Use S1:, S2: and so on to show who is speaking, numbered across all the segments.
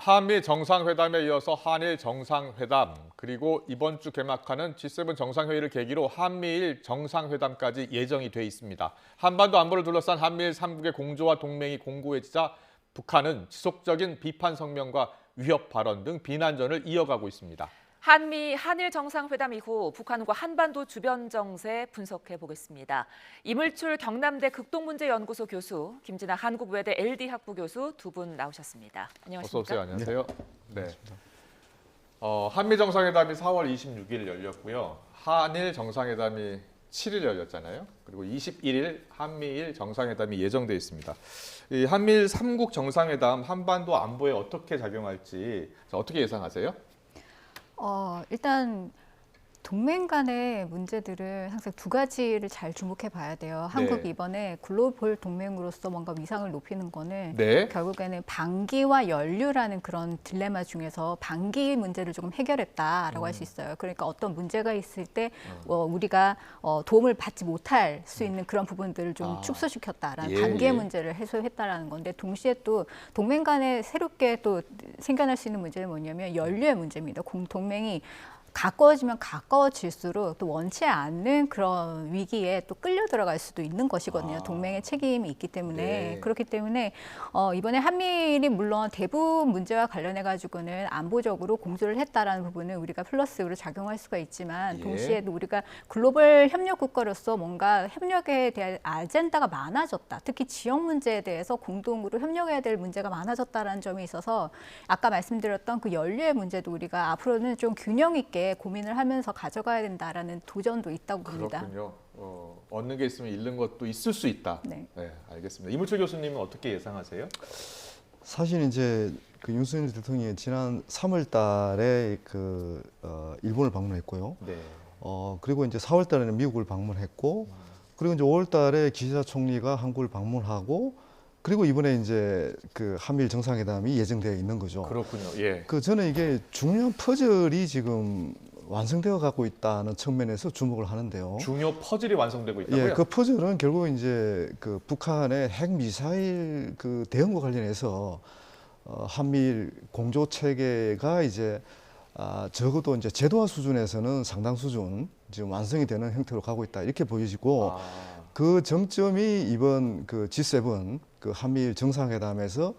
S1: 한미 정상회담에 이어서 한일 정상회담, 그리고 이번 주 개막하는 G7 정상회의를 계기로 한미일 정상회담까지 예정이 돼 있습니다. 한반도 안보를 둘러싼 한미일 3국의 공조와 동맹이 공고해지자 북한은 지속적인 비판 성명과 위협 발언 등 비난전을 이어가고 있습니다.
S2: 한일 정상회담 이후 북한과 한반도 주변 정세 분석해 보겠습니다. 이물출 경남대 극동문제연구소 교수, 김진아 한국외대 LD 학부 교수 두 분 나오셨습니다. 안녕하십니까?
S1: 어서 오세요. 안녕하세요. 네. 한미 정상회담이 4월 26일 열렸고요. 한일 정상회담이 7일 열렸잖아요. 그리고 21일 한미일 정상회담이 예정돼 있습니다. 이 한미일 3국 정상회담 한반도 안보에 어떻게 작용할지 어떻게 예상하세요?
S3: 일단 동맹 간의 문제들을 항상 두 가지를 잘 주목해 봐야 돼요. 한국이 이번에 글로벌 동맹으로서 뭔가 위상을 높이는 거는 결국에는 방기와 연료라는 그런 딜레마 중에서 방기 문제를 조금 해결했다라고 할 수 있어요. 그러니까 어떤 문제가 있을 때 우리가 도움을 받지 못할 수 있는 그런 부분들을 좀 축소시켰다라는 방기의 문제를 해소했다라는 건데, 동시에 또 동맹 간에 새롭게 또 생겨날 수 있는 문제는 뭐냐면 연료의 문제입니다. 동맹이 가까워지면 가까워질수록 또 원치 않는 그런 위기에 또 끌려 들어갈 수도 있는 것이거든요. 동맹의 책임이 있기 때문에. 그렇기 때문에 이번에 한미일이 물론 대북 문제와 관련해 가지고는 안보적으로 공조를 했다라는 부분은 우리가 플러스로 작용할 수가 있지만, 동시에 또 우리가 글로벌 협력 국가로서 뭔가 협력에 대한 아젠다가 많아졌다. 특히 지역 문제에 대해서 공동으로 협력해야 될 문제가 많아졌다라는 점이 있어서 아까 말씀드렸던 그 연료의 문제도 우리가 앞으로는 좀 균형 있게 고민을 하면서 가져가야 된다라는 도전도 있다고 봅니다.
S1: 그렇군요. 얻는 게 있으면 잃는 것도 있을 수 있다. 네, 알겠습니다. 이물철 교수님은 어떻게 예상하세요?
S4: 사실 이제 그 윤석열 대통령이 지난 3월달에 일본을 방문했고요. 그리고 이제 4월달에는 미국을 방문했고, 그리고 이제 5월달에 기시다 총리가 한국을 방문하고, 그리고 이번에 이제 그 한미일 정상회담이 예정되어 있는 거죠.
S1: 그렇군요.
S4: 저는 이게 중요한 퍼즐이 지금 완성되어 가고 있다는 측면에서 주목을 하는데요.
S1: 중요 퍼즐이 완성되고 있다고요?
S4: 그 퍼즐은 결국 이제 그 북한의 핵 미사일 그 대응과 관련해서 한미일 공조 체계가 이제 적어도 이제 제도화 수준에서는 상당 수준 지금 완성이 되는 형태로 가고 있다, 이렇게 보여지고, 그 정점이 이번 그 G7 그 한미일 정상회담에서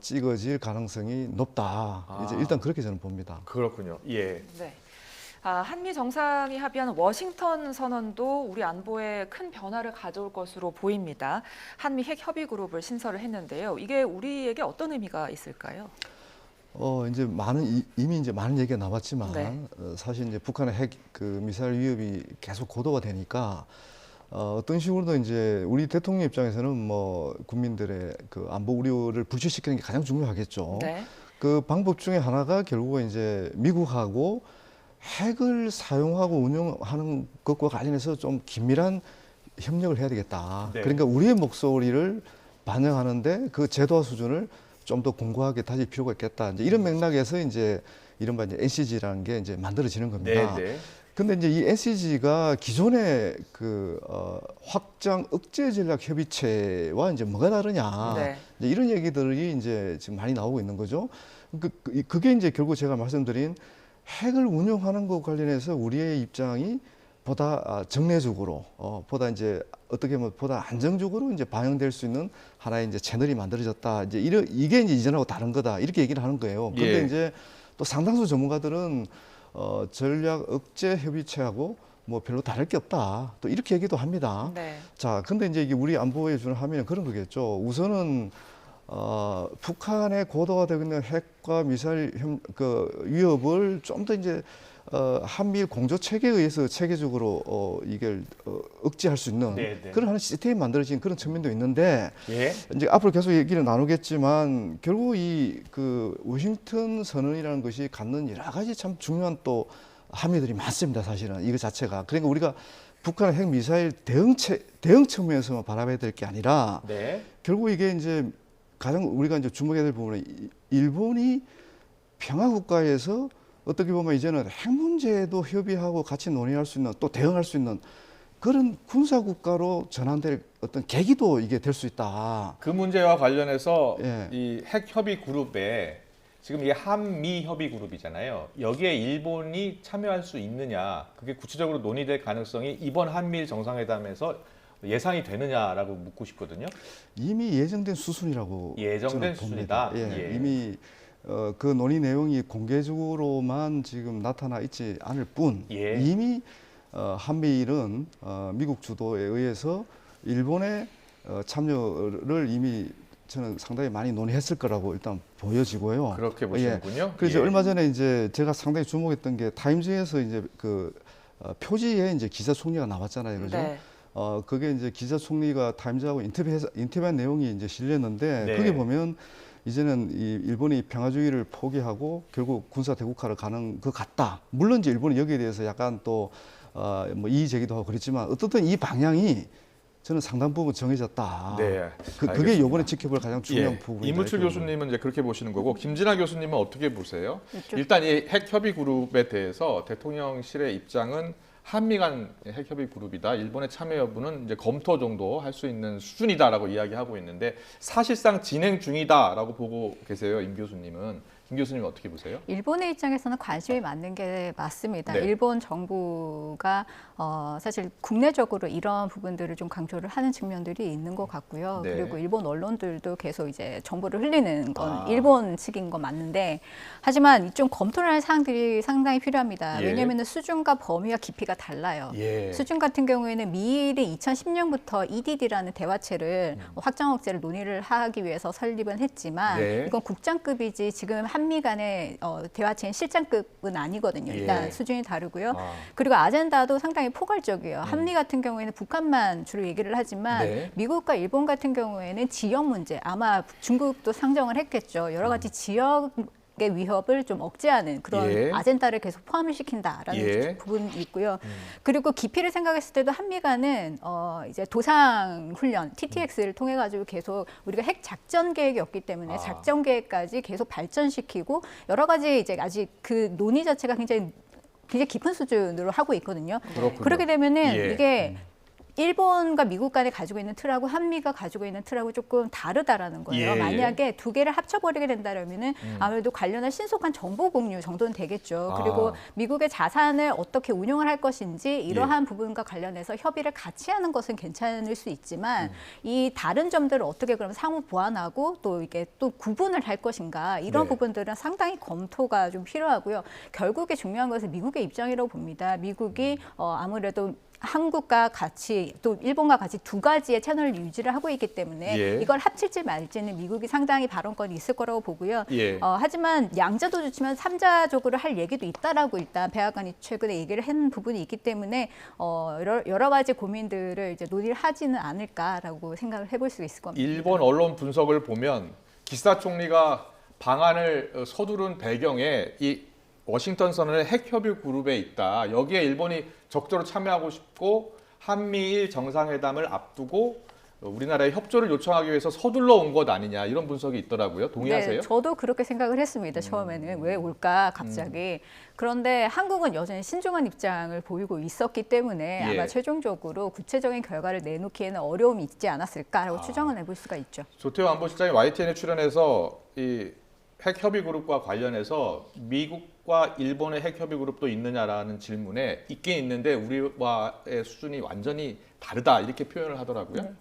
S4: 찍어질 가능성이 높다. 이제 일단 그렇게 저는 봅니다.
S1: 그렇군요. 네.
S2: 한미 정상이 합의한 워싱턴 선언도 우리 안보에 큰 변화를 가져올 것으로 보입니다. 한미 핵 협의 그룹을 신설을 했는데요. 이게 우리에게 어떤 의미가 있을까요?
S4: 이제 이미 이제 많은 얘기가 나왔지만, 사실 이제 북한의 핵 그 미사일 위협이 계속 고도가 되니까 어떤 식으로든 이제 우리 대통령 입장에서는 뭐 국민들의 그 안보 우려를 불식시키는 게 가장 중요하겠죠. 그 방법 중에 하나가 결국은 이제 미국하고 핵을 사용하고 운용하는 것과 관련해서 좀 긴밀한 협력을 해야 되겠다. 그러니까 우리의 목소리를 반영하는데 그 제도화 수준을 좀 더 공고하게 다질 필요가 있겠다. 이제 이런 맥락에서 이제 이른바 이제 NCG라는 게 이제 만들어지는 겁니다. 근데 이제 이 NCG가 기존의 그 확장 억제 전략 협의체와 이제 뭐가 다르냐, 이제 이런 얘기들이 이제 지금 많이 나오고 있는 거죠. 그게 이제 결국 제가 말씀드린 핵을 운용하는 것 관련해서 우리의 입장이 보다 정례적으로, 보다 이제 어떻게 보면 보다 안정적으로 이제 반영될 수 있는 하나의 이제 채널이 만들어졌다. 이제 이게 이제 이전하고 다른 거다, 이렇게 얘기를 하는 거예요. 그런데 이제 또 상당수 전문가들은 전략 억제 협의체하고 뭐 별로 다를 게 없다, 또 이렇게 얘기도 합니다. 자, 근데 이제 이게 우리 안보에 주는 함의는 그런 거겠죠. 우선은 북한의 고도화되고 있는 핵과 미사일 위협을 좀 더 이제 한미일 공조 체계에 의해서 체계적으로 이걸 억제할 수 있는 그런 하는 시스템이 만들어진 그런 측면도 있는데, 이제 앞으로 계속 얘기를 나누겠지만 결국 이 그 워싱턴 선언이라는 것이 갖는 여러 가지 참 중요한 또 함의들이 많습니다. 사실은 이거 자체가. 그러니까 우리가 북한의 핵 미사일 대응 측면에서만 바라봐야 될 게 아니라, 결국 이게 이제 가장 우리가 이제 주목해야 될 부분은 일본이 평화 국가에서 어떻게 보면 이제는 핵 문제에도 협의하고 같이 논의할 수 있는, 또 대응할 수 있는 그런 군사 국가로 전환될 어떤 계기도 이게 될 수 있다.
S1: 그 문제와 관련해서 이 핵 협의 그룹에 지금 이게 한미 협의 그룹이잖아요. 여기에 일본이 참여할 수 있느냐, 그게 구체적으로 논의될 가능성이 이번 한미일 정상회담에서 예상이 되느냐라고 묻고 싶거든요.
S4: 이미 예정된 수순이라고
S1: 예정된
S4: 저는
S1: 수순이다.
S4: 봅니다.
S1: 예.
S4: 이미 그 논의 내용이 공개적으로만 지금 나타나 있지 않을 뿐
S1: 예.
S4: 이미 한미일은 미국 주도에 의해서 일본의 참여를 이미 저는 상당히 많이 논의했을 거라고 일단 보여지고요.
S1: 그렇게 보시는군요.
S4: 그래서
S1: 예.
S4: 얼마 전에 이제 제가 상당히 주목했던 게 타임즈에서 이제 그 표지에 이제 기자 총리가 나왔잖아요, 그죠?
S2: 네.
S4: 그게 이제 기자 총리가 타임즈하고 인터뷰한 내용이 이제 실렸는데
S1: 네.
S4: 거기 보면 이제는 이 일본이 평화주의를 포기하고 결국 군사 대국화를 가는 것 같다. 물론 이제 일본이 여기에 대해서 약간 또 뭐 이의 제기도 하고 그랬지만 어떻든 이 방향이 저는 상당 부분 정해졌다.
S1: 네,
S4: 그게
S1: 알겠습니다.
S4: 이번에 지켜볼 가장 중요한 부분이다.
S1: 이무출
S4: 이렇게
S1: 교수님은 이제 그렇게 보시는 거고 김진아 교수님은 어떻게 보세요?
S3: 이쪽.
S1: 일단 이 핵협의 그룹에 대해서 대통령실의 입장은 한미 간 핵협의 그룹이다. 일본의 참여 여부는 이제 검토 정도 할 수 있는 수준이다라고 이야기하고 있는데 사실상 진행 중이다라고 보고 계세요. 임 교수님은. 김 교수님은 어떻게 보세요?
S3: 일본의 입장에서는 관심이 많는 게 맞습니다.
S1: 네.
S3: 일본 정부가 사실 국내적으로 이런 부분들을 좀 강조를 하는 측면들이 있는 것 같고요.
S1: 네.
S3: 그리고 일본 언론들도 계속 이제 정보를 흘리는 건
S1: 아.
S3: 일본 측인 건 맞는데, 하지만 좀 검토를 할 사항들이 상당히 필요합니다.
S1: 예.
S3: 왜냐하면 수준과 범위와 깊이가 달라요.
S1: 예.
S3: 수준 같은 경우에는 미일이 2010년부터 EDD라는 대화체를 확장 억제를 논의를 하기 위해서 설립은 했지만
S1: 네.
S3: 이건 국장급이지 지금 한미 간의 대화체인 실장급은 아니거든요. 일단
S1: 예.
S3: 수준이 다르고요.
S1: 아.
S3: 그리고 아젠다도 상당히 포괄적이에요. 한미 같은 경우에는 북한만 주로 얘기를 하지만
S1: 네.
S3: 미국과 일본 같은 경우에는 지역 문제, 아마 중국도 상정을 했겠죠. 여러 가지 지역 의 위협을 좀 억제하는 그런
S1: 예.
S3: 아젠다를 계속 포함을 시킨다라는
S1: 예.
S3: 부분이 있고요. 그리고 깊이를 생각했을 때도 한미 간은 이제 도상 훈련 TTX를 통해 가지고 계속 우리가 핵 작전 계획이 없기 때문에
S1: 아.
S3: 작전 계획까지 계속 발전시키고 여러 가지 이제 아직 그 논의 자체가 굉장히 깊은 수준으로 하고 있거든요.
S1: 그렇군요.
S3: 그렇게 되면은
S1: 예.
S3: 이게 일본과 미국 간에 가지고 있는 틀하고 한미가 가지고 있는 틀하고 조금 다르다라는 거예요.
S1: 예, 예.
S3: 만약에 두 개를 합쳐버리게 된다면은 아무래도 관련한 신속한 정보 공유 정도는 되겠죠.
S1: 아.
S3: 그리고 미국의 자산을 어떻게 운용을 할 것인지 이러한 부분과 관련해서 협의를 같이 하는 것은 괜찮을 수 있지만 이 다른 점들을 어떻게 그럼 상호 보완하고 또 이게 또 구분을 할 것인가 이런
S1: 네.
S3: 부분들은 상당히 검토가 좀 필요하고요. 결국에 중요한 것은 미국의 입장이라고 봅니다. 미국이 아무래도 한국과 같이 또 일본과 같이 두 가지의 채널을 유지를 하고 있기 때문에
S1: 예.
S3: 이걸 합칠지 말지는 미국이 상당히 발언권이 있을 거라고 보고요.
S1: 예.
S3: 하지만 양자도 좋지만 삼자적으로 할 얘기도 있다라고 일단 백악관이 최근에 얘기를 한 부분이 있기 때문에 여러 가지 고민들을 이제 논의를 하지는 않을까라고 생각을 해볼 수 있을 겁니다.
S1: 일본 언론 분석을 보면 기시다 총리가 방안을 서두른 배경에 이 워싱턴 선언의 핵협의 그룹에 있다. 여기에 일본이 적극적으로 참여하고 싶고 한미일 정상회담을 앞두고 우리나라에 협조를 요청하기 위해서 서둘러 온 것 아니냐 이런 분석이 있더라고요. 동의하세요?
S3: 네, 저도 그렇게 생각을 했습니다. 처음에는 왜 올까 갑자기. 그런데 한국은 여전히 신중한 입장을 보이고 있었기 때문에
S1: 예.
S3: 아마 최종적으로 구체적인 결과를 내놓기에는 어려움이 있지 않았을까라고 추정을 해볼 수가 있죠.
S1: 조태호 안보실장이 YTN에 출연해서 이 핵협의 그룹과 관련해서 미국과 일본의 핵협의 그룹도 있느냐라는 질문에 있긴 있는데 우리와의 수준이 완전히 다르다 이렇게 표현을 하더라고요.
S3: 네.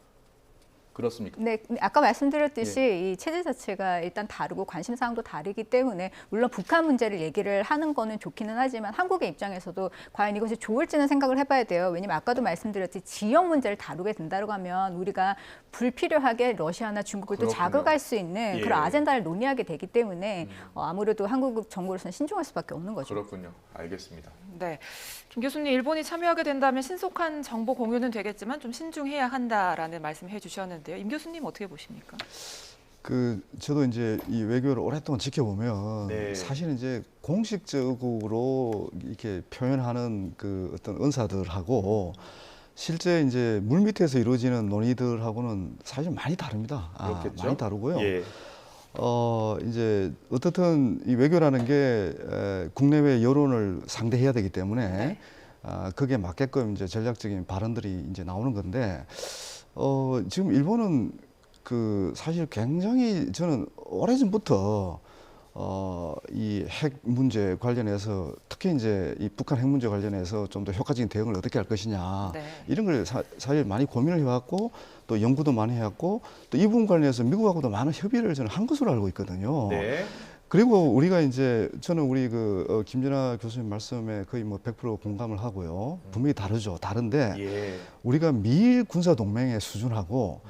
S1: 그렇습니까?
S3: 네, 아까 말씀드렸듯이 이 체제 자체가 일단 다르고 관심 사항도 다르기 때문에 물론 북한 문제를 얘기를 하는 거는 좋기는 하지만 한국의 입장에서도 과연 이것이 좋을지는 생각을 해봐야 돼요. 왜냐면 아까도 말씀드렸듯이 지역 문제를 다루게 된다고 하면 우리가 불필요하게 러시아나 중국을 또
S1: 그렇군요.
S3: 자극할 수 있는
S1: 예.
S3: 그런 아젠다를 논의하게 되기 때문에 아무래도 한국 정부로서는 신중할 수밖에 없는 거죠.
S1: 그렇군요. 알겠습니다.
S2: 네, 김 교수님 일본이 참여하게 된다면 신속한 정보 공유는 되겠지만 좀 신중해야 한다라는 말씀해 주셨는데요. 임 교수님 어떻게 보십니까?
S4: 저도 이제 이 외교를 오랫동안 지켜보면
S1: 네.
S4: 사실 이제 공식적으로 이렇게 표현하는 그 어떤 언사들하고 실제 이제 물밑에서 이루어지는 논의들하고는 사실 많이 다릅니다.
S1: 그렇겠죠.
S4: 많이 다르고요.
S1: 예.
S4: 이제 어떻든 이 외교라는 게 국내외 여론을 상대해야 되기 때문에
S3: 네.
S4: 그게 맞게끔 이제 전략적인 발언들이 이제 나오는 건데 지금 일본은 그 사실 굉장히 저는 오래전부터 이 핵 문제 관련해서 특히 이제 이 북한 핵 문제 관련해서 좀 더 효과적인 대응을 어떻게 할 것이냐
S2: 네.
S4: 이런 걸 사실 많이 고민을 해왔고 또 연구도 많이 해왔고 또 이 부분 관련해서 미국하고도 많은 협의를 저는 한 것으로 알고 있거든요.
S1: 네.
S4: 그리고 우리가 이제 저는 우리 김진아 교수님 말씀에 거의 뭐 100% 공감을 하고요. 분명히 다르죠. 다른데
S1: 예.
S4: 우리가 미일 군사 동맹의 수준하고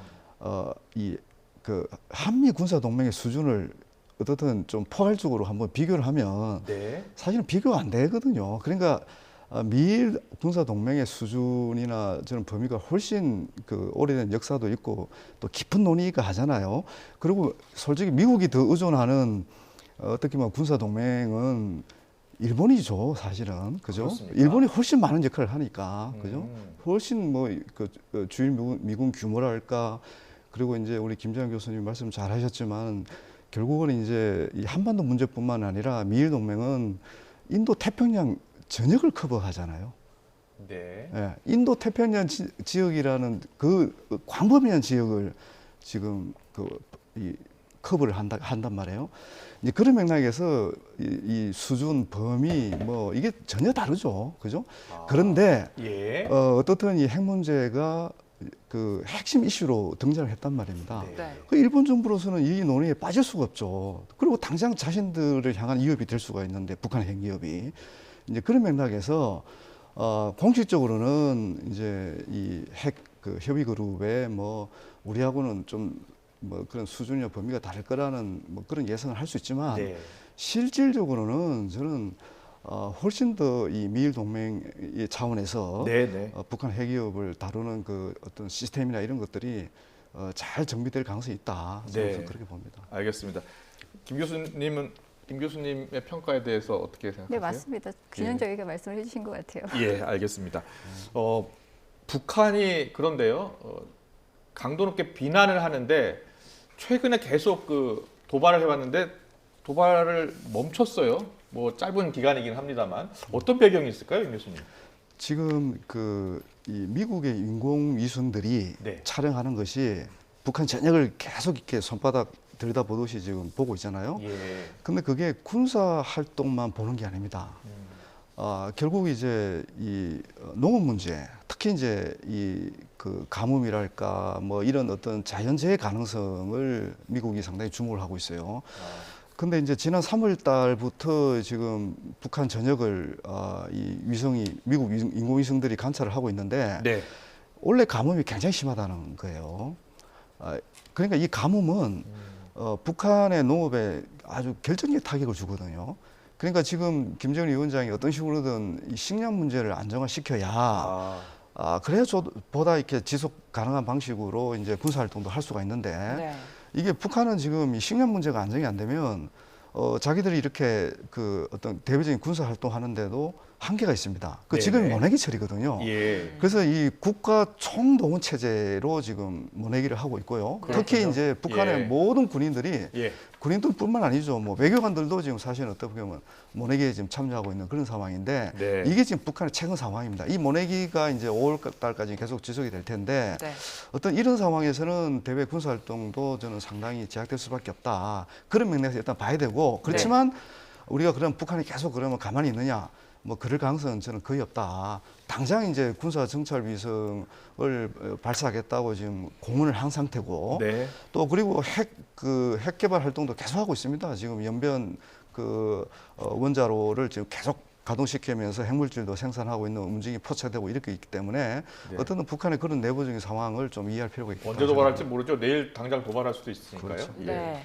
S4: 이 한미 군사 동맹의 수준을 어떻든 좀 포괄적으로 한번 비교를 하면
S1: 네.
S4: 사실은 비교가 안 되거든요. 그러니까 미일 군사 동맹의 수준이나 저는 범위가 훨씬 오래된 역사도 있고 또 깊은 논의가 하잖아요. 그리고 솔직히 미국이 더 의존하는 어떻게 보면 군사 동맹은 일본이죠, 사실은. 그죠?
S1: 그렇습니까?
S4: 일본이 훨씬 많은 역할을 하니까. 그죠? 훨씬 주일 미군 규모랄까. 그리고 이제 우리 김재환 교수님 말씀 잘 하셨지만 결국은 이제 이 한반도 문제뿐만 아니라 미일 동맹은 인도 태평양 전역을 커버하잖아요.
S1: 네.
S4: 예, 인도 태평양 지역이라는 그 광범위한 지역을 지금 이 커버를 한단 말이에요. 이제 그런 맥락에서 이 수준, 범위 뭐 이게 전혀 다르죠, 그죠? 그런데
S1: 예.
S4: 어떻든 이 핵 문제가 핵심 이슈로 등장을 했단 말입니다.
S2: 네.
S4: 그 일본 정부로서는 이 논의에 빠질 수가 없죠. 그리고 당장 자신들을 향한 위협이 될 수가 있는데 북한 핵 위협이 이제 그런 맥락에서 공식적으로는 이제 이 핵 협의 그룹에 뭐 우리하고는 좀 뭐 그런 수준이나 범위가 다를 거라는 뭐 그런 예상을 할 수 있지만
S1: 네.
S4: 실질적으로는 저는 훨씬 더 이 미일 동맹의 차원에서
S1: 네, 네.
S4: 북한 핵 위협을 다루는 어떤 시스템이나 이런 것들이 잘 정비될 가능성이 있다. 저는
S1: 네.
S4: 그렇게 봅니다.
S1: 알겠습니다. 김 교수님의 평가에 대해서 어떻게 생각하세요?
S3: 네, 맞습니다. 균형적이게 말씀을 해주신 것 같아요.
S1: 예, 알겠습니다. 북한이 그런데요, 강도 높게 비난을 하는데 최근에 계속 도발을 해왔는데 도발을 멈췄어요. 뭐 짧은 기간이긴 합니다만 어떤 배경이 있을까요, 임 교수님?
S4: 지금 이 미국의 인공위성들이
S1: 네.
S4: 촬영하는 것이 북한 전역을 계속 이렇게 손바닥 들여다보듯이 지금 보고 있잖아요.
S1: 예.
S4: 근데 그게 군사 활동만 보는 게 아닙니다. 결국 이제 이 농업 문제, 특히 이제 가뭄이랄까 뭐 이런 어떤 자연재해 가능성을 미국이 상당히 주목을 하고 있어요. 근데 이제 지난 3월 달부터 지금 북한 전역을 이 미국 인공위성들이 관찰을 하고 있는데
S1: 네.
S4: 원래 가뭄이 굉장히 심하다는 거예요. 그러니까 이 가뭄은 북한의 농업에 아주 결정적인 타격을 주거든요. 그러니까 지금 김정은 위원장이 어떤 식으로든 이 식량 문제를 안정화시켜야 그래야 보다 이렇게 지속 가능한 방식으로 이제 군사 활동도 할 수가 있는데
S2: 네.
S4: 이게 북한은 지금 이 식량 문제가 안정이 안 되면 자기들이 이렇게 어떤 대외적인 군사 활동하는데도 한계가 있습니다. 지금이 모내기철이거든요.
S1: 예.
S4: 그래서 이 국가 총동원 체제로 지금 모내기를 하고 있고요.
S1: 그렇군요.
S4: 특히 이제 북한의
S1: 예.
S4: 모든 군인들이
S1: 예.
S4: 군인들뿐만 아니죠. 뭐 외교관들도 지금 사실은 어떻게 보면 모내기에 지금 참여하고 있는 그런 상황인데
S1: 네.
S4: 이게 지금 북한의 최근 상황입니다. 이 모내기가 이제 5월 달까지 계속 지속이 될 텐데
S2: 네.
S4: 어떤 이런 상황에서는 대외 군사 활동도 저는 상당히 제약될 수밖에 없다. 그런 맥락에서 일단 봐야 되고 그렇지만 우리가 그럼 북한이 계속 그러면 가만히 있느냐? 뭐 그럴 가능성은 저는 거의 없다. 당장 이제 군사 정찰 위성을 발사하겠다고 지금 공언을 한 상태고
S1: 네.
S4: 또 그리고 핵 개발 활동도 계속 하고 있습니다. 지금 연변 원자로를 지금 계속 가동시키면서 핵물질도 생산하고 있는 움직임이 포착되고 이렇게 있기 때문에
S1: 네.
S4: 어떤 북한의 그런 내부적인 상황을 좀 이해할 필요가 있다.
S1: 언제 도발할지 모르죠. 내일 당장 도발할 수도 있으니까요.
S4: 그렇죠.
S1: 예.
S2: 네.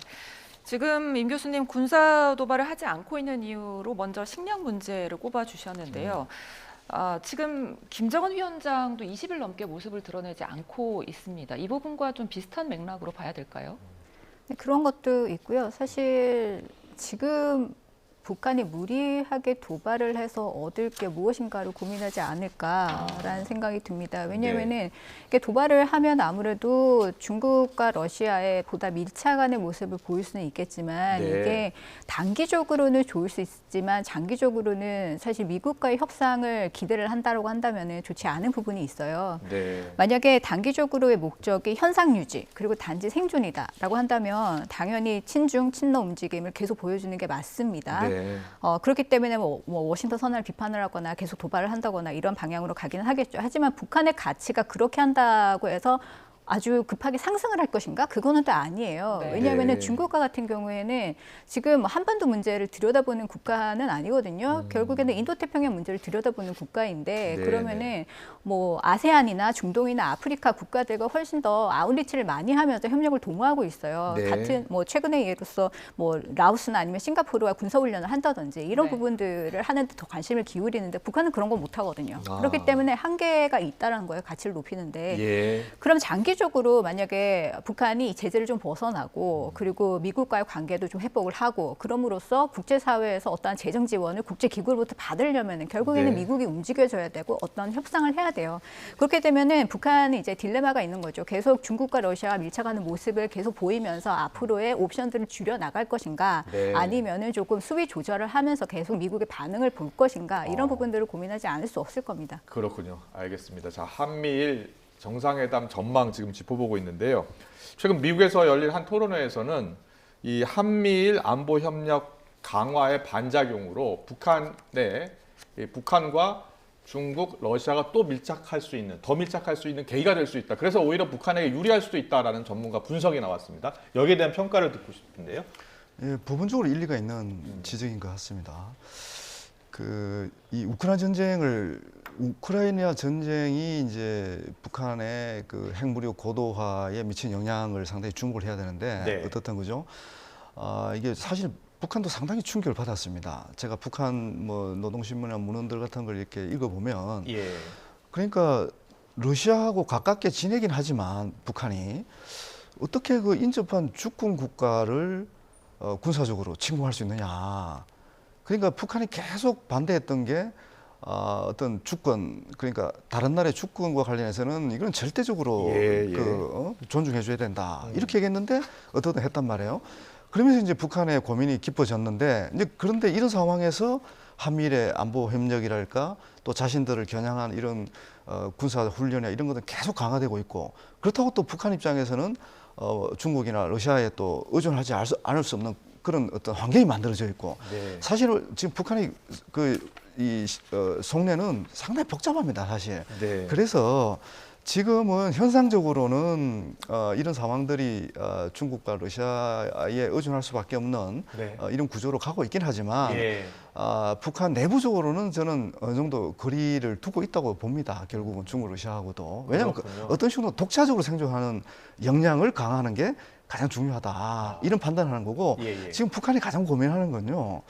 S2: 지금 임 교수님 군사 도발을 하지 않고 있는 이유로 먼저 식량 문제를 꼽아 주셨는데요. 지금 김정은 위원장도 20일 넘게 모습을 드러내지 않고 있습니다. 이 부분과 좀 비슷한 맥락으로 봐야 될까요?
S3: 네, 그런 것도 있고요. 사실 지금 북한이 무리하게 도발을 해서 얻을 게 무엇인가를 고민하지 않을까라는 생각이 듭니다. 왜냐하면은 이게 도발을 하면 아무래도 중국과 러시아의 보다 밀착하는 모습을 보일 수는 있겠지만
S1: 네.
S3: 이게 단기적으로는 좋을 수 있지만 장기적으로는 사실 미국과의 협상을 기대를 한다고 한다면은 좋지 않은 부분이 있어요.
S1: 네.
S3: 만약에 단기적으로의 목적이 현상 유지 그리고 단지 생존이다라고 한다면 당연히 친중, 친러 움직임을 계속 보여주는 게 맞습니다.
S1: 네. 네.
S3: 그렇기 때문에 뭐 워싱턴 선언을 비판을 하거나 계속 도발을 한다거나 이런 방향으로 가기는 하겠죠. 하지만 북한의 가치가 그렇게 한다고 해서 아주 급하게 상승을 할 것인가? 그거는 또 아니에요.
S2: 네.
S3: 왜냐하면
S1: 네.
S3: 중국과 같은 경우에는 지금 한반도 문제를 들여다보는 국가는 아니거든요. 결국에는 인도태평양 문제를 들여다보는 국가인데
S1: 네,
S3: 그러면은 뭐 아세안이나 중동이나 아프리카 국가들과 훨씬 더 아웃리치를 많이 하면서 협력을 도모하고 있어요.
S1: 네.
S3: 같은 뭐 최근에 예로서 뭐 라오스나 아니면 싱가포르와 군사훈련을 한다든지 이런
S2: 네.
S3: 부분들을 하는데 더 관심을 기울이는데 북한은 그런 거 못 하거든요.
S1: 아.
S3: 그렇기 때문에 한계가 있다라는 거예요. 가치를 높이는데.
S1: 예.
S3: 그럼 장기적으로 만약에 북한이 제재를 좀 벗어나고 그리고 미국과의 관계도 좀 회복을 하고 그럼으로써 국제사회에서 어떠한 재정 지원을 국제기구로부터 받으려면 결국에는
S1: 네.
S3: 미국이 움직여줘야 되고 어떤 협상을 해야 돼요. 그렇게 되면은 북한이 이제 딜레마가 있는 거죠. 계속 중국과 러시아와 밀착하는 모습을 계속 보이면서 앞으로의 옵션들을 줄여 나갈 것인가
S1: 네.
S3: 아니면은 조금 수위 조절을 하면서 계속 미국의 반응을 볼 것인가 이런 부분들을 고민하지 않을 수 없을 겁니다.
S1: 그렇군요. 알겠습니다. 자, 한미일 정상회담 전망 지금 짚어보고 있는데요. 최근 미국에서 열린 한 토론회에서는 이 한미일 안보 협력 강화의 반작용으로 북한과 중국, 러시아가 또 더 밀착할 수 있는 계기가 될 수 있다. 그래서 오히려 북한에게 유리할 수도 있다라는 전문가 분석이 나왔습니다. 여기에 대한 평가를 듣고 싶은데요.
S4: 예, 부분적으로 일리가 있는 지적인 것 같습니다. 이 우크라이나 전쟁이 이제 북한의 그 핵무력 고도화에 미친 영향을 상당히 주목을 해야 되는데
S1: 네.
S4: 어떻던 거죠? 이게 사실 북한도 상당히 충격을 받았습니다. 제가 북한 뭐 노동신문이나 문헌들 같은 걸 이렇게 읽어보면
S1: 예.
S4: 그러니까 러시아하고 가깝게 지내긴 하지만 북한이 어떻게 그 인접한 주권 국가를 군사적으로 침공할 수 있느냐. 그러니까 북한이 계속 반대했던 게 어떤 주권, 그러니까 다른 나라의 주권과 관련해서는 이건 절대적으로 존중해줘야 된다. 이렇게 얘기했는데 어떻든 했단 말이에요. 그러면서 이제 북한의 고민이 깊어졌는데 이제 그런데 이런 상황에서 한미일의 안보 협력이랄까 또 자신들을 겨냥한 이런 군사 훈련이나 이런 것들은 계속 강화되고 있고 그렇다고 또 북한 입장에서는 중국이나 러시아에 또 의존하지 않을 수 없는 그런 어떤 환경이 만들어져 있고
S1: 네.
S4: 사실 지금 북한이 속내는 상당히 복잡합니다, 사실.
S1: 네.
S4: 그래서 지금은 현상적으로는 이런 상황들이 중국과 러시아에 의존할 수밖에 없는
S1: 네.
S4: 이런 구조로 가고 있긴 하지만
S1: 예.
S4: 북한 내부적으로는 저는 어느 정도 거리를 두고 있다고 봅니다. 결국은 중국, 러시아하고도. 왜냐하면 어떤 식으로 독자적으로 생존하는 역량을 강화하는 게 가장 중요하다. 이런 판단을 하는 거고 지금 북한이 가장 고민하는 건요.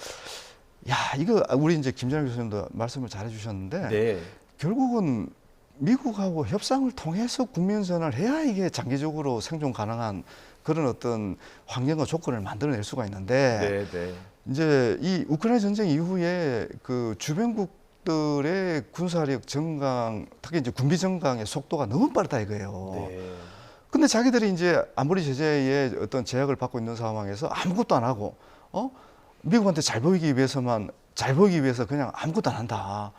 S4: 야, 이거 우리 이제 김전일 교수님도 말씀을 잘 해주셨는데
S1: 네.
S4: 결국은 미국하고 협상을 통해서 국면 전환을 해야 이게 장기적으로 생존 가능한 그런 어떤 환경과 조건을 만들어낼 수가 있는데 이제 이 우크라이나 전쟁 이후에 그 주변국들의 군사력 정강, 특히 이제 군비 정강의 속도가 너무 빠르다 이거예요. 근데 자기들이 이제 안보리 제재에 어떤 제약을 받고 있는 상황에서 아무것도 안 하고, 미국한테 잘 보이기 위해서 그냥 아무것도 안 한다.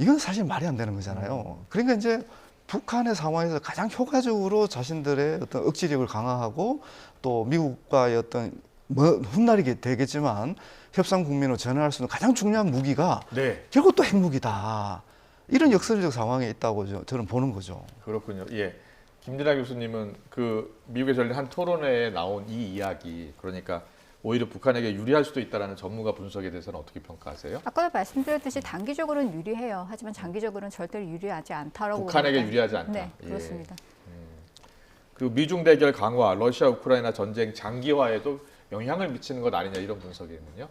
S4: 이건 사실 말이 안 되는 거잖아요. 그러니까 이제 북한의 상황에서 가장 효과적으로 자신들의 어떤 억지력을 강화하고 또 미국과의 어떤 훗날이 되겠지만 협상 국면으로 전환할 수 있는 가장 중요한 무기가 결국 또 핵무기다. 이런 역설적 상황에 있다고 저는 보는 거죠.
S1: 그렇군요. 예. 김진아 교수님은 그 미국에서 열린 한 토론회에 나온 이 이야기, 그러니까 오히려 북한에게 유리할 수도 있다는 전문가 분석에 대해서는 어떻게 평가하세요?
S3: 아까도 말씀드렸듯이 단기적으로는 유리해요. 하지만 장기적으로는 절대로 유리하지 않다라고
S1: 북한에게
S3: 봅니다.
S1: 유리하지 않다.
S3: 네, 그렇습니다.
S1: 그리고 미중 대결 강화, 러시아 우크라이나 전쟁 장기화에도 영향을 미치는 것 아니냐 이런 분석이거든요.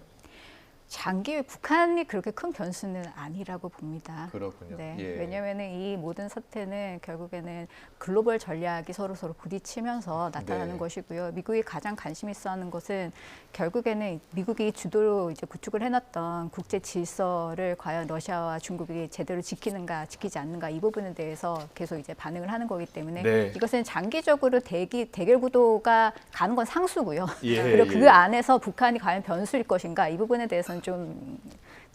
S3: 장기 북한이 그렇게 큰 변수는 아니라고 봅니다.
S1: 그렇군요.
S3: 네,
S1: 예.
S3: 왜냐하면 이 모든 사태는 결국에는 글로벌 전략이 서로 부딪히면서 나타나는 것이고요. 미국이 가장 관심 있어하는 것은 결국에는 미국이 주도로 이제 구축을 해놨던 국제 질서를 과연 러시아와 중국이 제대로 지키는가, 지키지 않는가 이 부분에 대해서 계속 이제 반응을 하는 거기 때문에 이것은 장기적으로 대결 구도가 가는 건 상수고요. 그리고 그 안에서 북한이 과연 변수일 것인가 이 부분에 대해서는 좀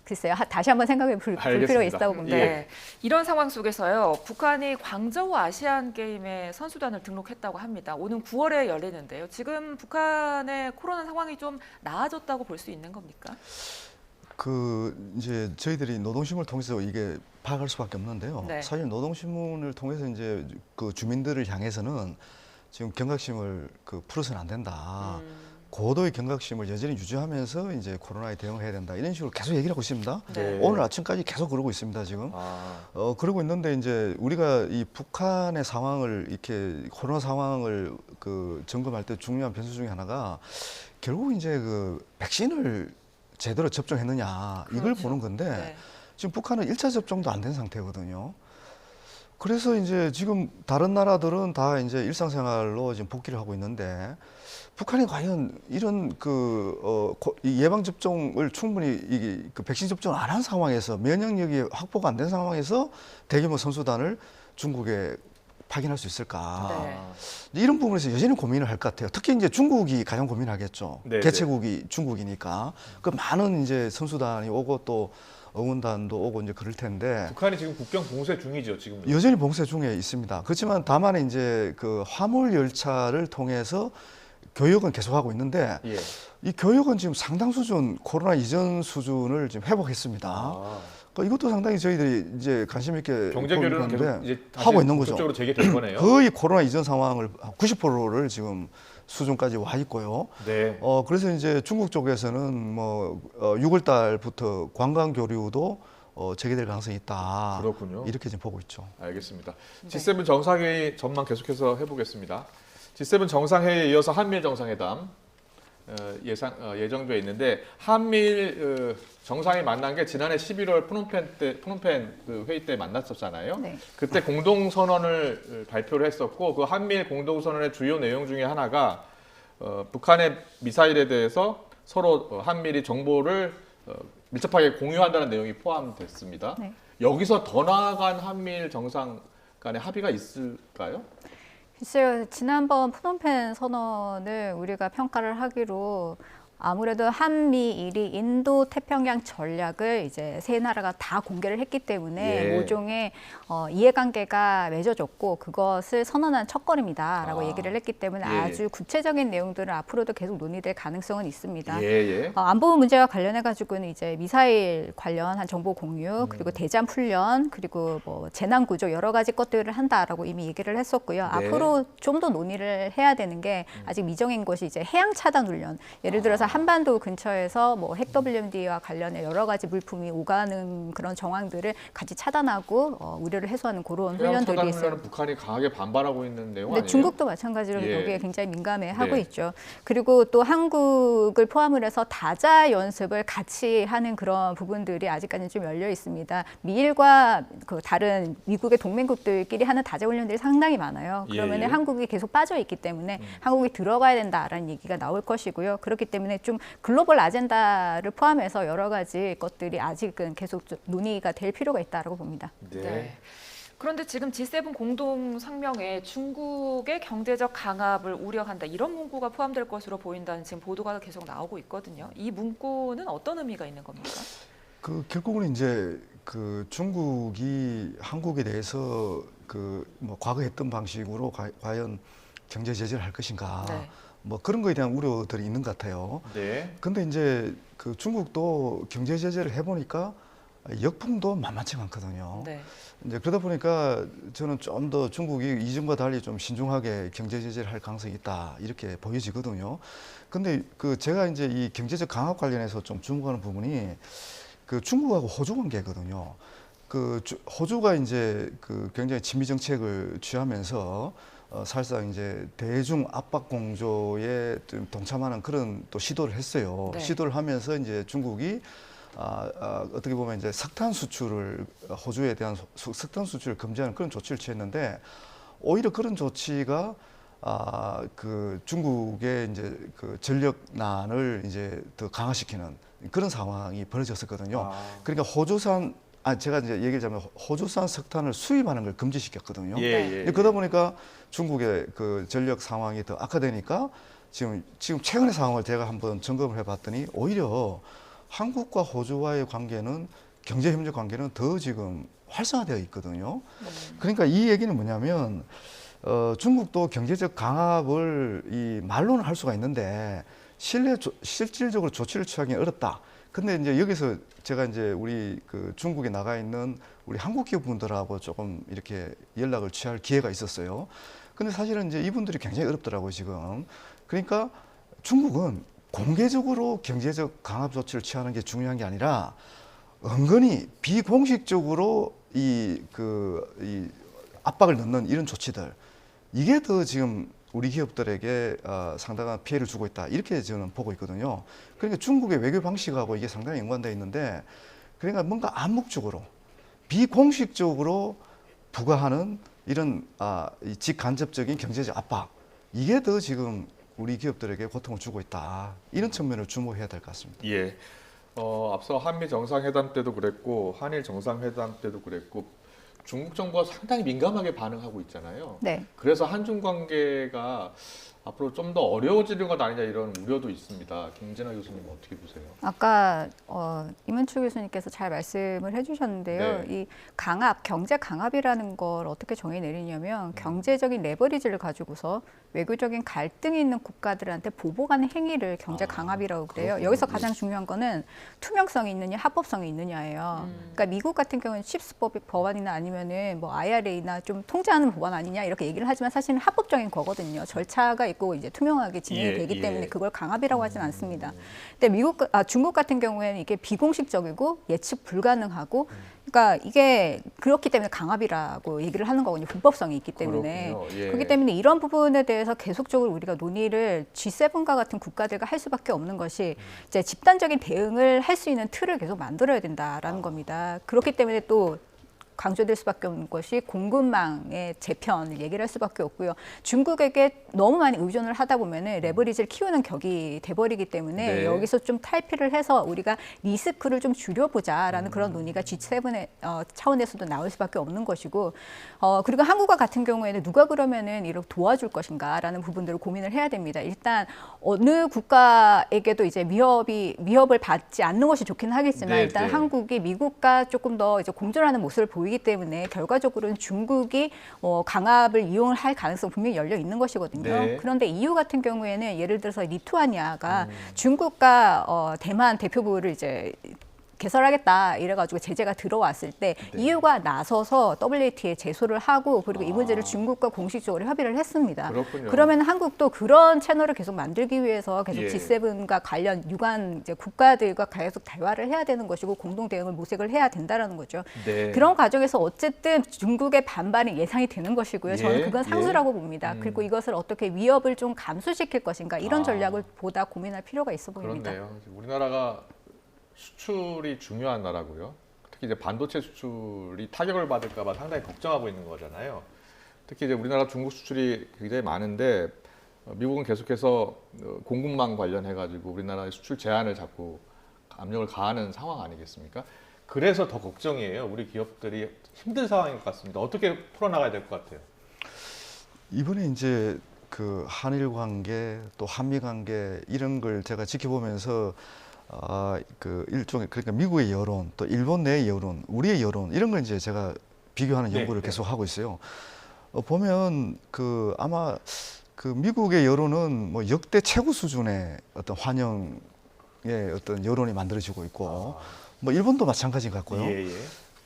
S3: 글쎄요. 다시 한번 생각해 볼 필요가 있다고 봅니다.
S2: 네. 이런 상황 속에서요. 북한이 광저우 아시안 게임에 선수단을 등록했다고 합니다. 오는 9월에 열리는데요. 지금 북한의 코로나 상황이 좀 나아졌다고 볼 수 있는 겁니까?
S4: 이제 저희들이 노동신문을 통해서 이게 파악할 수밖에 없는데요.
S2: 네.
S4: 사실 노동신문을 통해서 이제 그 주민들을 향해서는 지금 경각심을 풀어서는 안 된다. 고도의 경각심을 여전히 유지하면서 이제 코로나에 대응해야 된다. 이런 식으로 계속 얘기를 하고 있습니다.
S2: 네.
S4: 오늘 아침까지 계속 그러고 있습니다, 지금. 그러고 있는데 이제 우리가 이 북한의 상황을 이렇게 코로나 상황을 점검할 때 중요한 변수 중에 하나가 결국 이제 백신을 제대로 접종했느냐 이걸
S2: 그렇죠.
S4: 보는 건데
S2: 네.
S4: 지금 북한은 1차 접종도 안 된 상태거든요. 그래서 이제 지금 다른 나라들은 다 이제 일상생활로 지금 복귀를 하고 있는데 북한이 과연 이런 이 예방 접종을 충분히 백신 접종을 안 한 상황에서 면역력이 확보가 안 된 상황에서 대규모 선수단을 중국에 파견할 수 있을까?
S2: 네.
S4: 이런 부분에서 여전히 고민을 할 것 같아요. 특히 이제 중국이 가장 고민하겠죠.
S1: 네,
S4: 개최국이 중국이니까 그 많은 이제 선수단이 오고 또 응원단도 오고 이제 그럴 텐데
S1: 북한이 지금 국경 봉쇄 중이죠, 지금.
S4: 여전히 봉쇄 중에 있습니다. 그렇지만 다만 이제 화물 열차를 통해서 교역은 계속하고 있는데
S1: 예.
S4: 이 교역은 지금 상당 수준 코로나 이전 수준을 지금 회복했습니다. 이것도 상당히 저희들이 이제 관심 있게
S1: 경제 교류는
S4: 보는
S1: 계속
S4: 건데
S1: 이제 다시
S4: 하고 있는 거죠.
S1: 본격적으로 재개될 거네요.
S4: 거의 코로나 이전 상황을 90%를 지금 수준까지 와 있고요.
S1: 네.
S4: 그래서 이제 중국 쪽에서는 6월 달부터 관광 교류도 재개될 가능성이 있다.
S1: 그렇군요.
S4: 이렇게 지금 보고 있죠.
S1: 알겠습니다.
S2: 네.
S1: G7 정상회의 전망 계속해서 해보겠습니다. G7 정상회의에 이어서 한미일 정상회담 예정돼 있는데 한미일 정상이 만난 게 지난해 11월 프놈펜 회의 때 만났었잖아요.
S3: 네.
S1: 그때 공동선언을 발표를 했었고 그 한미일 공동선언의 주요 내용 중에 하나가 북한의 미사일에 대해서 서로 한미일이 정보를 밀접하게 공유한다는 내용이 포함됐습니다.
S3: 네.
S1: 여기서 더 나아간 한미일 정상 간의 합의가 있을까요?
S3: 글쎄요, 지난번 프놈펜 선언을 우리가 평가를 하기로 아무래도 한미일이 인도 태평양 전략을 이제 세 나라가 다 공개를 했기 때문에
S1: 예.
S3: 모종의 이해관계가 맺어졌고 그것을 선언한 첫걸음이다라고 얘기를 했기 때문에
S1: 예.
S3: 아주 구체적인 내용들은 앞으로도 계속 논의될 가능성은 있습니다.
S1: 예.
S3: 안보 문제와 관련해 가지고는 이제 미사일 관련한 정보 공유 그리고 대잠 훈련 그리고 재난 구조 여러 가지 것들을 한다라고 이미 얘기를 했었고요.
S1: 네.
S3: 앞으로 좀 더 논의를 해야 되는 게 아직 미정인 것이 이제 해양 차단 훈련. 예를 들어서 한반도 근처에서 핵 WMD와 관련해 여러 가지 물품이 오가는 그런 정황들을 같이 차단하고 우려를 해소하는 그런 훈련들이 있어요.
S1: 차단하면 북한이 강하게 반발하고 있는 내용
S3: 근데
S1: 아니에요?
S3: 중국도 마찬가지로
S1: 예.
S3: 여기에 굉장히 민감해하고
S1: 네.
S3: 있죠. 그리고 또 한국을 포함을 해서 다자 연습을 같이 하는 그런 부분들이 아직까지는 좀 열려 있습니다. 미일과 다른 미국의 동맹국들끼리 하는 다자 훈련들이 상당히 많아요. 그러면
S1: 예.
S3: 한국이 계속 빠져 있기 때문에 한국이 들어가야 된다라는 얘기가 나올 것이고요. 그렇기 때문에 좀 글로벌 아젠다를 포함해서 여러 가지 것들이 아직은 계속 좀 논의가 될 필요가 있다고 봅니다.
S2: 네. 그런데 지금 G7 공동 성명에 중국의 경제적 강압을 우려한다 이런 문구가 포함될 것으로 보인다는 지금 보도가 계속 나오고 있거든요. 이 문구는 어떤 의미가 있는 겁니까?
S4: 결국은 이제 중국이 한국에 대해서 과거에 했던 방식으로 과연 경제 제재를 할 것인가
S2: 네.
S4: 그런 거에 대한 우려들이 있는 것 같아요.
S1: 네.
S4: 근데 이제 중국도 경제 제재를 해보니까 역풍도 만만치 않거든요.
S2: 네.
S4: 이제 그러다 보니까 저는 좀 더 중국이 이전과 달리 좀 신중하게 경제 제재를 할 가능성이 있다 이렇게 보여지거든요. 근데 제가 이제 이 경제적 강압 관련해서 좀 주목하는 부분이 중국하고 호주 관계거든요. 호주가 이제 굉장히 친미 정책을 취하면서 사실상 이제 대중 압박 공조에 좀 동참하는 그런 또 시도를 했어요.
S2: 네.
S4: 시도를 하면서 이제 중국이 어떻게 보면 이제 석탄 수출을 호주에 대한 석탄 수출을 금지하는 그런 조치를 취했는데 오히려 그런 조치가 중국의 이제 전력난을 이제 더 강화시키는 그런 상황이 벌어졌었거든요. 그러니까 제가 이제 얘기하자면 호주산 석탄을 수입하는 걸 금지시켰거든요.
S1: 예.
S4: 그러다 보니까 중국의 전력 상황이 더 악화되니까 지금 최근의 상황을 제가 한번 점검을 해봤더니 오히려 한국과 호주와의 관계는 경제협력 관계는 더 지금 활성화되어 있거든요. 그러니까 이 얘기는 뭐냐면 중국도 경제적 강압을 이 말로는 할 수가 있는데 실질적으로 조치를 취하기는 어렵다. 근데 이제 여기서 제가 이제 우리 그 중국에 나가 있는 우리 한국 기업분들하고 조금 이렇게 연락을 취할 기회가 있었어요. 근데 사실은 이제 이분들이 굉장히 어렵더라고요, 지금. 그러니까 중국은 공개적으로 경제적 강압 조치를 취하는 게 중요한 게 아니라 은근히 비공식적으로 이 압박을 넣는 이런 조치들, 이게 더 지금 우리 기업들에게 상당한 피해를 주고 있다, 이렇게 저는 보고 있거든요. 그러니까 중국의 외교 방식하고 이게 상당히 연관되어 있는데, 그러니까 뭔가 암묵적으로 비공식적으로 부과하는 이런 이 직간접적인 경제적 압박, 이게 더 지금 우리 기업들에게 고통을 주고 있다, 이런 측면을 주목해야 될 것 같습니다.
S1: 예. 앞서 한미 정상회담 때도 그랬고 한일 정상회담 때도 그랬고 중국 정부가 상당히 민감하게 반응하고 있잖아요.
S3: 네.
S1: 그래서 한중 관계가 앞으로 좀 더 어려워지는 것 아니냐 이런 우려도 있습니다. 김진아 교수님 어떻게 보세요?
S3: 아까 임은출 교수님께서 잘 말씀을 해주셨는데요.
S1: 네.
S3: 이 강압, 경제 강압이라는 걸 어떻게 정의 내리냐면 경제적인 레버리지를 가지고서 외교적인 갈등이 있는 국가들한테 보복하는 행위를 경제 강압이라고 그래요.
S1: 그렇군요.
S3: 여기서 가장 중요한 거는 투명성이 있느냐, 합법성이 있느냐예요. 그러니까 미국 같은 경우는 칩스 법안이나 아니면은 뭐 IRA나 좀 통제하는 법안 아니냐 이렇게 얘기를 하지만 사실은 합법적인 거거든요. 절차가 있고 이제 투명하게 진행이
S1: 예,
S3: 되기
S1: 예.
S3: 때문에 그걸 강압이라고 하진 않습니다. 근데 중국 같은 경우에는 이게 비공식적이고 예측 불가능하고, 그러니까 이게 그렇기 때문에 강압이라고 얘기를 하는 거거든요. 불법성이 있기 때문에.
S1: 그렇군요. 예.
S3: 그렇기 때문에 이런 부분에 대해서 계속적으로 우리가 논의를 G7과 같은 국가들과 할 수밖에 없는 것이 이제 집단적인 대응을 할 수 있는 틀을 계속 만들어야 된다라는 겁니다. 그렇기 때문에 또 강조될 수밖에 없는 것이 공급망의 재편을 얘기를 할 수밖에 없고요. 중국에게 너무 많이 의존을 하다 보면은 레버리지를 키우는 격이 돼버리기 때문에
S1: 네.
S3: 여기서 좀 탈피를 해서 우리가 리스크를 좀 줄여보자라는 그런 논의가 G7의 차원에서도 나올 수밖에 없는 것이고, 그리고 한국과 같은 경우에는 누가 그러면은 이렇게 도와줄 것인가라는 부분들을 고민을 해야 됩니다. 일단 어느 국가에게도 이제 위협을 받지 않는 것이 좋긴 하겠지만
S1: 네,
S3: 일단
S1: 네.
S3: 한국이 미국과 조금 더 이제 공존하는 모습을 보이기 때문에 결과적으로는 중국이 강압을 이용을 할 가능성 분명히 열려 있는 것이거든요.
S1: 네.
S3: 그런데 EU 같은 경우에는 예를 들어서 리투아니아가 중국과 대만 대표부를 이제 개설하겠다 이래가지고 제재가 들어왔을 때
S1: 네.
S3: EU가 나서서 WTO에 제소를 하고 그리고 이 문제를 중국과 공식적으로 협의를 했습니다.
S1: 그렇군요.
S3: 그러면 한국도 그런 채널을 계속 만들기 위해서 계속
S1: 예.
S3: G7과 관련 유관 이제 국가들과 계속 대화를 해야 되는 것이고 공동 대응을 모색을 해야 된다라는 거죠.
S1: 네.
S3: 그런 과정에서 어쨌든 중국의 반발이 예상이 되는 것이고요. 저는
S1: 예,
S3: 그건 상수라고 봅니다. 그리고 이것을 어떻게 위협을 좀 감수시킬 것인가 이런 전략을 보다 고민할 필요가 있어 보입니다.
S1: 그렇네요. 우리나라가 수출이 중요한 나라고요. 특히 이제 반도체 수출이 타격을 받을까 봐 상당히 걱정하고 있는 거잖아요. 특히 이제 우리나라 중국 수출이 굉장히 많은데 미국은 계속해서 공급망 관련해 가지고 우리나라의 수출 제한을 자꾸 압력을 가하는 상황 아니겠습니까? 그래서 더 걱정이에요. 우리 기업들이 힘든 상황인 것 같습니다. 어떻게 풀어나가야 될 것 같아요?
S4: 이번에 이제 그 한일 관계 또 한미 관계 이런 걸 제가 지켜보면서 그 일종의 그러니까 미국의 여론 또 일본 내의 여론, 우리의 여론 이런 걸 이제 제가 비교하는 연구를
S1: 네.
S4: 계속 하고 있어요. 보면 그 아마 그 미국의 여론은 뭐 역대 최고 수준의 어떤 환영의 어떤 여론이 만들어지고 있고 뭐 일본도 마찬가지 같고요.
S1: 예, 예.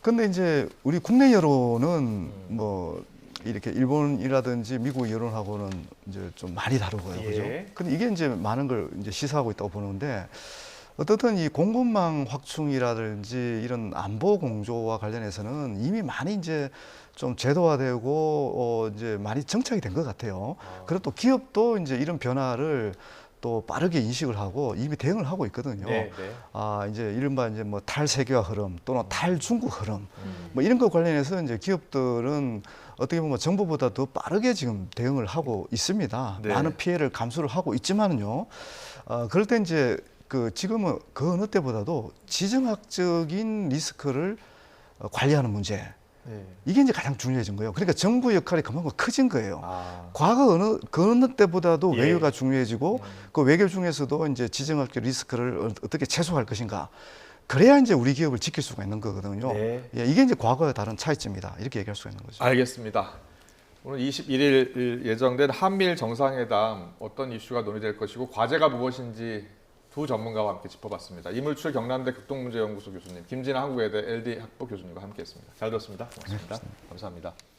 S4: 근데 이제 우리 국내 여론은 뭐 이렇게 일본이라든지 미국 여론하고는 이제 좀 많이 다르고요. 그죠?
S1: 예.
S4: 근데 이게 이제 많은 걸 이제 시사하고 있다고 보는데 어떻든 이 공급망 확충이라든지 이런 안보 공조와 관련해서는 이미 많이 이제 좀 제도화되고 이제 많이 정착이 된 것 같아요. 그리고 또 기업도 이제 이런 변화를 또 빠르게 인식을 하고 이미 대응을 하고 있거든요.
S1: 네, 네.
S4: 이제 이른바 이제 뭐 탈세계화 흐름 또는 탈중국 흐름 뭐 이런 것 관련해서 이제 기업들은 어떻게 보면 정부보다 더 빠르게 지금 대응을 하고 있습니다.
S1: 네.
S4: 많은 피해를 감수를 하고 있지만은요. 그럴 때 이제 그 지금은 그 어느 때보다도 지정학적인 리스크를 관리하는 문제.
S1: 네.
S4: 이게 이제 가장 중요해진 거예요. 그러니까 정부 역할이 그만큼 커진 거예요. 과거 그 어느 때보다도
S1: 예.
S4: 외교가 중요해지고 그 외교 중에서도 이제 지정학적 리스크를 어떻게 최소화할 것인가. 그래야 이제 우리 기업을 지킬 수가 있는 거거든요.
S1: 네.
S4: 예, 이게 이제 과거와 다른 차이점이다. 이렇게 얘기할 수가 있는 거죠.
S1: 알겠습니다. 오늘 21일 예정된 한미일 정상회담 어떤 이슈가 논의될 것이고 과제가 무엇인지 두 전문가와 함께 짚어봤습니다. 이물출 경남대 극동문제연구소 교수님, 김진아 한국외대 LD 학부 교수님과 함께했습니다. 잘 들었습니다. 고맙습니다. 감사합니다.